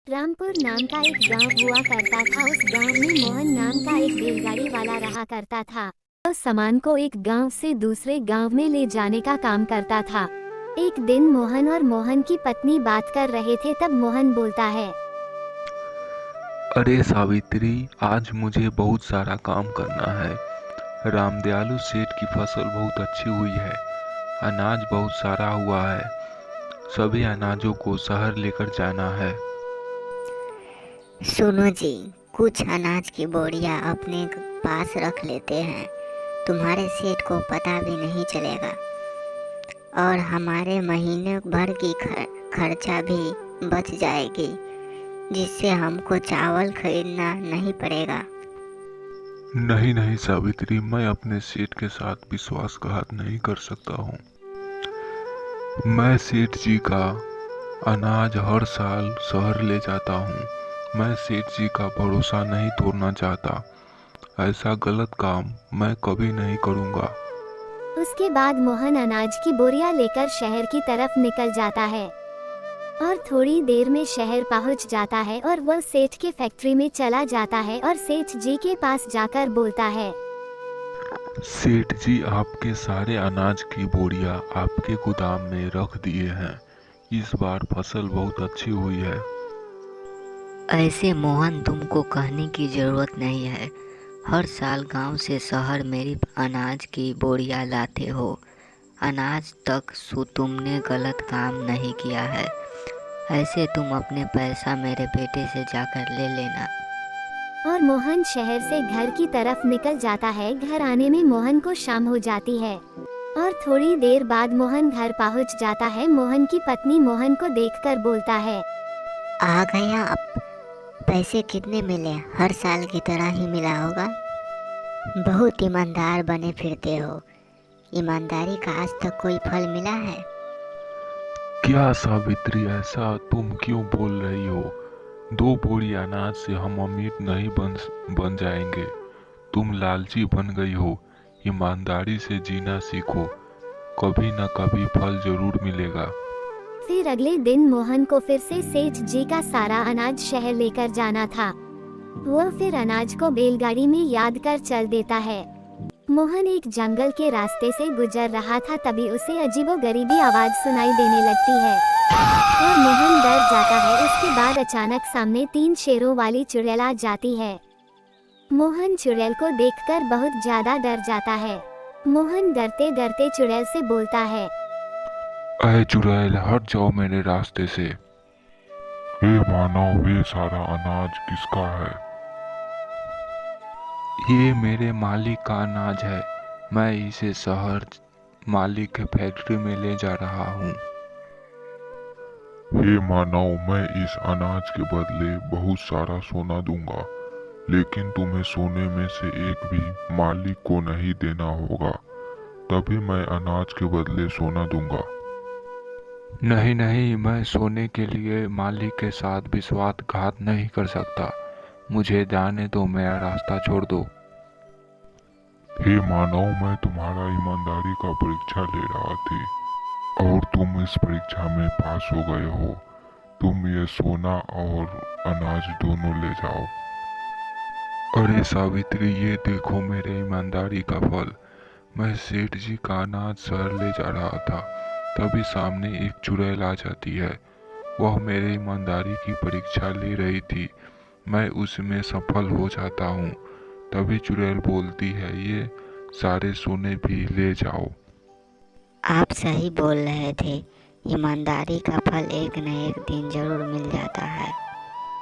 रामपुर नाम का एक गांव हुआ करता था। उस गांव में मोहन नाम का एक बैलगाड़ी वाला रहा करता था। वह सामान को एक गांव से दूसरे गांव में ले जाने का काम करता था। एक दिन मोहन और मोहन की पत्नी बात कर रहे थे, तब मोहन बोलता है। अरे सावित्री, आज मुझे बहुत सारा काम करना है। रामदयालु सेठ की फसल बहुत अच्छी हुई है। अनाज बहुत सारा हुआ है। सभी अनाजों को शहर लेकर जाना है। सुनो जी, कुछ अनाज की बोरियां अपने पास रख लेते हैं। तुम्हारे सेठ को पता भी नहीं चलेगा और हमारे महीने भर की खर्चा भी बच जाएगी, जिससे हमको चावल खरीदना नहीं पड़ेगा। नहीं नहीं सावित्री, मैं अपने सेठ के साथ विश्वासघात नहीं कर सकता हूँ। मैं सेठ जी का अनाज हर साल शहर ले जाता हूँ। मैं सेठ जी का भरोसा नहीं तोड़ना चाहता। ऐसा गलत काम मैं कभी नहीं करूँगा। उसके बाद मोहन अनाज की बोरियां लेकर शहर की तरफ निकल जाता है और थोड़ी देर में शहर पहुंच जाता है और वह सेठ के फैक्ट्री में चला जाता है और सेठ जी के पास जाकर बोलता है। सेठ जी, आपके सारे अनाज की बोरियां आपके गोदाम में रख दिए हैं। इस बार फसल बहुत अच्छी हुई है। ऐसे मोहन, तुमको कहने की ज़रूरत नहीं है। हर साल गांव से शहर मेरी अनाज की बोरियां लाते हो। अनाज तक तुमने गलत काम नहीं किया है। ऐसे तुम अपने पैसा मेरे बेटे से जाकर ले लेना। और मोहन शहर से घर की तरफ निकल जाता है। घर आने में मोहन को शाम हो जाती है और थोड़ी देर बाद मोहन घर पहुंच जाता है। मोहन की पत्नी मोहन को देखकर बोलता है। आ गया। अब पैसे कितने मिले? हर साल की तरह ही मिला होगा। बहुत ईमानदार बने फिरते हो। ईमानदारी का आज तक कोई फल मिला है? क्या सावित्री, ऐसा तुम क्यों बोल रही हो? 2 बोरी अनाज से हम अमीर नहीं बन जाएंगे। तुम लालची बन गई हो। ईमानदारी से जीना सीखो। कभी न कभी फल जरूर मिलेगा। फिर अगले दिन मोहन को फिर से सेठ जी का सारा अनाज शहर लेकर जाना था। वह फिर अनाज को बैलगाड़ी में याद कर चल देता है। मोहन एक जंगल के रास्ते से गुजर रहा था, तभी उसे अजीबोगरीबी आवाज सुनाई देने लगती है और मोहन डर जाता है। उसके बाद अचानक सामने 3 शेरों वाली चुड़ैल आ जाती है। मोहन चुड़ैल को देखकर बहुत ज्यादा डर जाता है। मोहन डरते डरते चुड़ैल से बोलता है। अरे चुड़ैल, हट जाओ मेरे रास्ते से। हे मानव, ये सारा अनाज किसका है? ये मेरे मालिक का अनाज है। मैं इसे शहर मालिक के फैक्ट्री में ले जा रहा हूँ। हे मानव, मैं इस अनाज के बदले बहुत सारा सोना दूंगा, लेकिन तुम्हें सोने में से एक भी मालिक को नहीं देना होगा। तभी मैं अनाज के बदले सोना दूंगा। नहीं नहीं, मैं सोने के लिए मालिक के साथ विश्वासघात नहीं कर सकता। मुझे जाने दो, मेरा रास्ता छोड़ दो। हे मानव, मैं तुम्हारा ईमानदारी का परीक्षा ले रहा थी और तुम इस परीक्षा में पास हो गए हो। तुम ये सोना और अनाज दोनों ले जाओ। अरे सावित्री, ये देखो मेरे ईमानदारी का फल। मैं सेठ जी का अनाज शहर ले जा रहा था, तभी सामने एक चुड़ैल आ जाती है। वह मेरे ईमानदारी की परीक्षा ले रही थी। मैं उसमें सफल हो जाता हूँ। तभी चुड़ैल बोलती है, ये सारे सोने भी ले जाओ। आप सही बोल रहे थे। ईमानदारी का फल एक न एक दिन जरूर मिल जाता है।